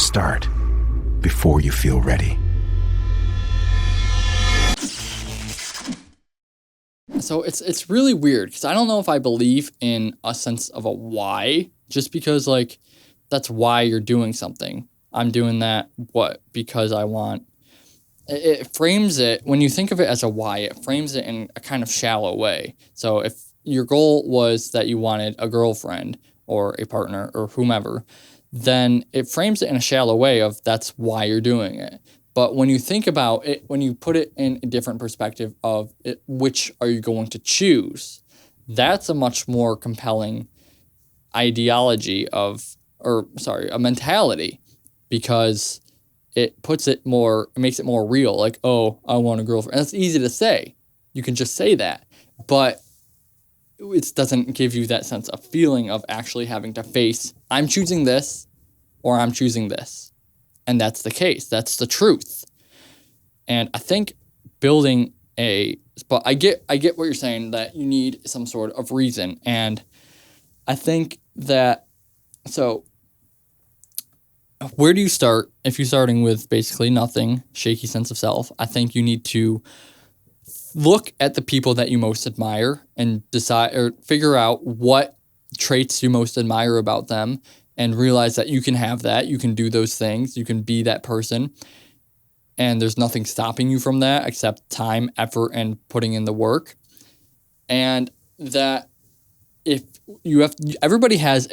start before you feel ready. So it's really weird because I don't know if I believe in a sense of a why, just because like that's why you're doing something. I'm doing that because I want. It frames it, when you think of it as a why, it frames it in a kind of shallow way. So if your goal was that you wanted a girlfriend or a partner or whomever, then it frames it in a shallow way of that's why you're doing it. But when you think about it, when you put it in a different perspective of it, which are you going to choose, that's a much more compelling ideology a mentality, because it makes it more real. Like, oh, I want a girlfriend. And it's easy to say. You can just say that. But it doesn't give you that sense of feeling of actually having to face, I'm choosing this or I'm choosing this. And that's the case. That's the truth. And I think but I get what you're saying, that you need some sort of reason. And I think that, so where do you start? If you're starting with basically nothing, shaky sense of self, I think you need to look at the people that you most admire and decide or figure out what traits you most admire about them, and realize that you can have that. You can do those things. You can be that person. And there's nothing stopping you from that except time, effort, and putting in the work. And that everybody has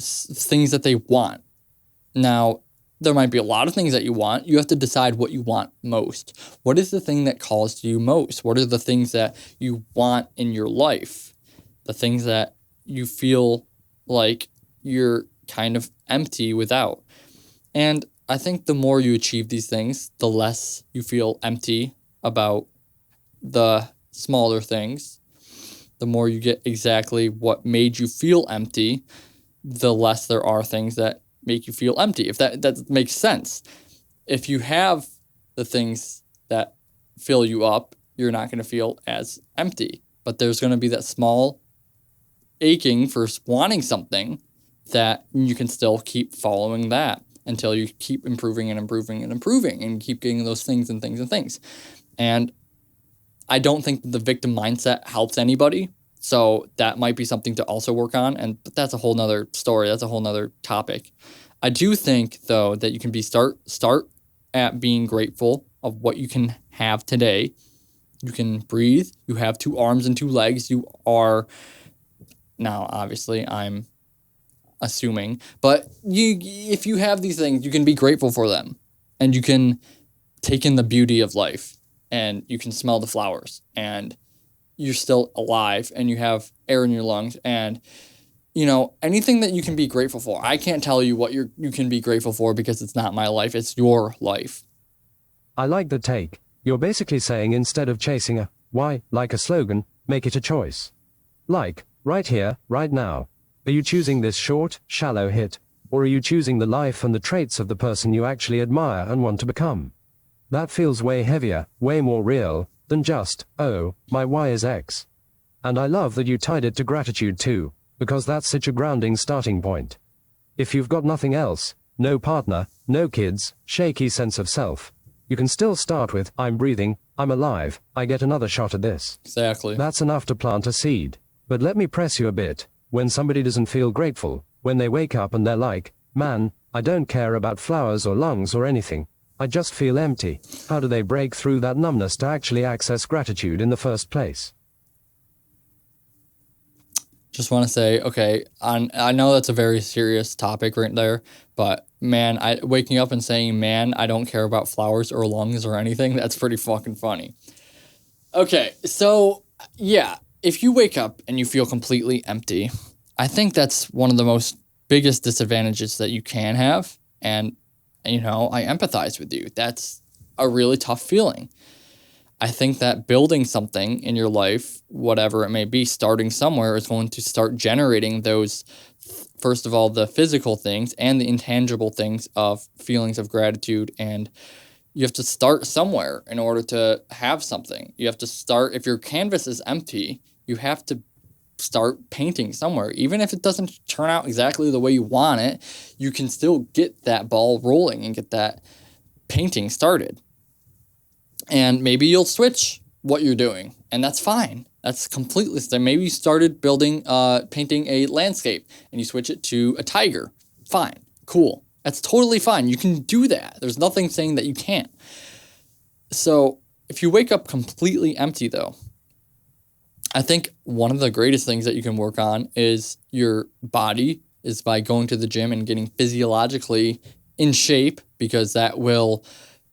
things that they want. Now, there might be a lot of things that you want. You have to decide what you want most. What is the thing that calls to you most? What are the things that you want in your life? The things that you feel like you're kind of empty without. And I think the more you achieve these things, the less you feel empty about the smaller things. The more you get exactly what made you feel empty, the less there are things that make you feel empty, if that makes sense. If you have the things that fill you up, you're not going to feel as empty. But there's going to be that small aching for wanting something that you can still keep following that until you keep improving and improving and improving and keep getting those things and things and things. And I don't think the victim mindset helps anybody. So that might be something to also work on. But that's a whole nother story. That's a whole nother topic. I do think, though, that you can start at being grateful of what you can have today. You can breathe. You have 2 arms and 2 legs. You are, now, obviously, I'm assuming, but if you have these things, you can be grateful for them, and you can take in the beauty of life, and you can smell the flowers, and you're still alive, and you have air in your lungs, and anything that you can be grateful for. I can't tell you what you can be grateful for because it's not my life, it's your life. I like the take. You're basically saying, instead of chasing a why, like a slogan, make it a choice. Like, right here, right now. Are you choosing this short, shallow hit, or are you choosing the life and the traits of the person you actually admire and want to become? That feels way heavier, way more real, than just, oh, my why is X. And I love that you tied it to gratitude too, because that's such a grounding starting point. If you've got nothing else, no partner, no kids, shaky sense of self, you can still start with, I'm breathing, I'm alive, I get another shot at this. Exactly. That's enough to plant a seed. But let me press you a bit. When somebody doesn't feel grateful, when they wake up and they're like, man, I don't care about flowers or lungs or anything, I just feel empty, how do they break through that numbness to actually access gratitude in the first place? Just want to say, okay, I know that's a very serious topic right there, but man, waking up and saying, man, I don't care about flowers or lungs or anything, that's pretty fucking funny. Okay, so yeah, if you wake up and you feel completely empty, I think that's one of the biggest disadvantages that you can have. And, I empathize with you. That's a really tough feeling. I think that building something in your life, whatever it may be, starting somewhere, is going to start generating those, first of all, the physical things and the intangible things of feelings of gratitude. And you have to start somewhere in order to have something. You have to start, if your canvas is empty, you have to start painting somewhere. Even if it doesn't turn out exactly the way you want it, you can still get that ball rolling and get that painting started. And maybe you'll switch what you're doing, and that's fine. That's completely fine. Maybe you started painting a landscape, and you switch it to a tiger. Fine. Cool. That's totally fine. You can do that. There's nothing saying that you can't. So if you wake up completely empty, though, I think one of the greatest things that you can work on is your body, is by going to the gym and getting physiologically in shape, because that will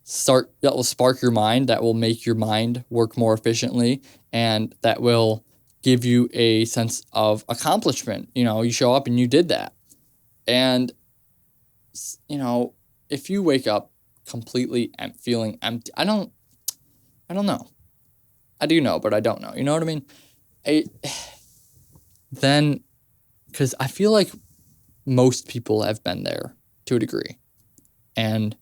spark your mind, that will make your mind work more efficiently, and that will give you a sense of accomplishment. You show up and you did that. And, if you wake up completely feeling empty, I don't know. I do know, but I don't know. You know what I mean? Then, because I feel like most people have been there to a degree. And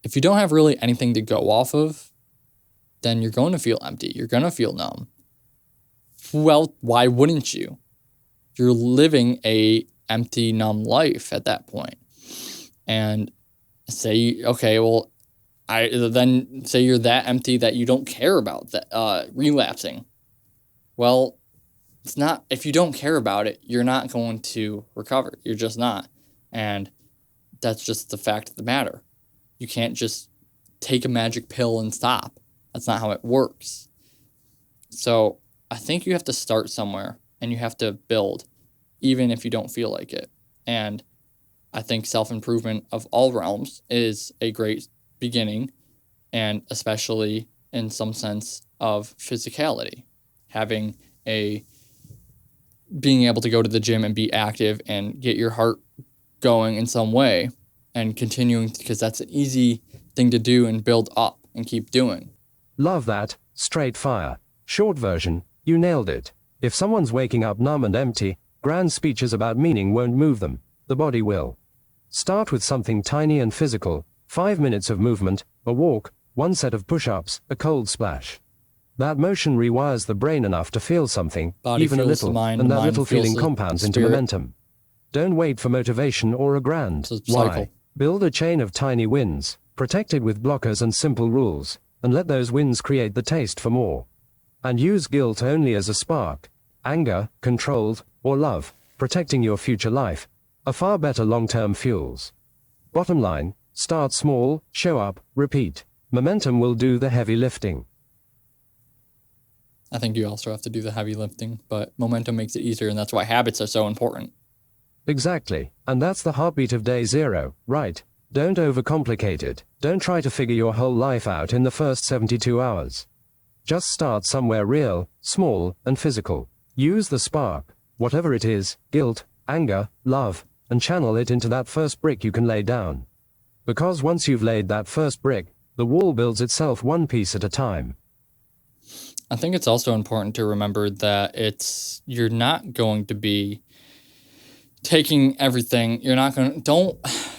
if you don't have really anything to go off of, then you're going to feel empty. You're going to feel numb. Well, why wouldn't you? You're living a empty, numb life at that point. And say you're that empty that you don't care about that relapsing. Well, it's not. If you don't care about it, you're not going to recover. You're just not. And that's just the fact of the matter. You can't just take a magic pill and stop. That's not how it works. So I think you have to start somewhere, and you have to build, even if you don't feel like it. And I think self-improvement of all realms is a great beginning, and especially in some sense of physicality. Being able to go to the gym and be active and get your heart going in some way, and continuing, because that's an easy thing to do and build up and keep doing. Love that. Straight fire. Short version, you nailed it. If someone's waking up numb and empty, grand speeches about meaning won't move them. The body will. Start with something tiny and physical. 5 minutes of movement, a walk, 1 set of push-ups, a cold splash. That motion rewires the brain enough to feel something, Body even a feels the little, mind, and the that mind little feels feeling the compounds into spirit. momentum. Don't wait for motivation or a grand It's a cycle. why. Build a chain of tiny wins, protected with blockers and simple rules, and let those wins create the taste for more. And use guilt only as a spark. Anger, controlled, or love, protecting your future life, are far better long-term fuels. Bottom line, start small, show up, repeat. Momentum will do the heavy lifting. I think you also have to do the heavy lifting, but momentum makes it easier, and that's why habits are so important. Exactly. And that's the heartbeat of day zero, right? Don't overcomplicate it. Don't try to figure your whole life out in the first 72 hours. Just start somewhere real, small, and physical. Use the spark, whatever it is, guilt, anger, love, and channel it into that first brick you can lay down. Because once you've laid that first brick, the wall builds itself one piece at a time. I think it's also important to remember that you're not going to be taking everything.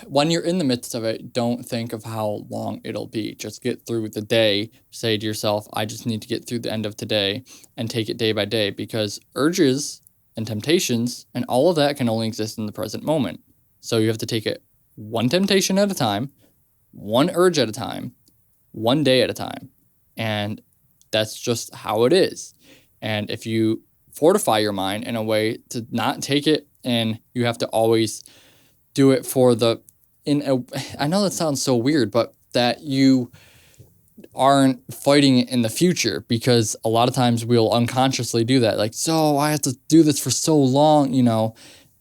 When you're in the midst of it, don't think of how long it'll be. Just get through the day. Say to yourself, I just need to get through the end of today, and take it day by day, because urges and temptations and all of that can only exist in the present moment. So you have to take it one temptation at a time, one urge at a time, one day at a time. And that's just how it is. And if you fortify your mind in a way to not take it, and you have to always do it I know that sounds so weird, but that you aren't fighting it in the future, because a lot of times we'll unconsciously do that. Like, so I have to do this for so long,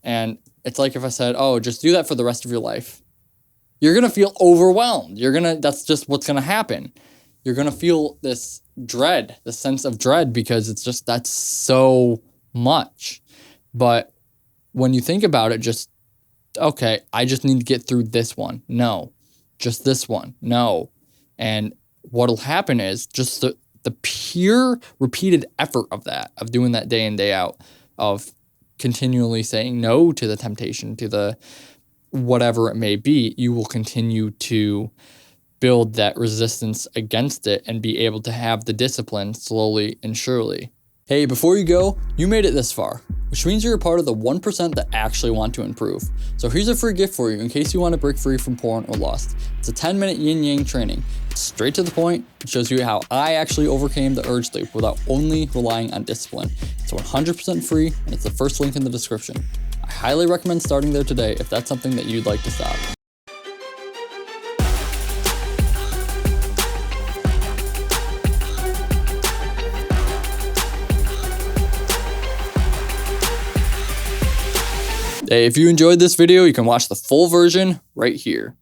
and it's like if I said, oh, just do that for the rest of your life. You're going to feel overwhelmed. That's just what's going to happen. You're going to feel this dread, the sense of dread, because that's so much. But when you think about it, okay, I just need to get through this one. No, just this one. No. And what'll happen is just the pure repeated effort of doing that day in, day out, of continually saying no to the temptation, to the whatever it may be, you will continue to build that resistance against it and be able to have the discipline slowly and surely. Hey, before you go, you made it this far, which means you're a part of the 1% that actually want to improve. So here's a free gift for you in case you want to break free from porn or lust. It's a 10-minute yin-yang training. It's straight to the point. It shows you how I actually overcame the urge loop without only relying on discipline. It's 100% free, and it's the first link in the description. I highly recommend starting there today if that's something that you'd like to stop. Hey, if you enjoyed this video, you can watch the full version right here.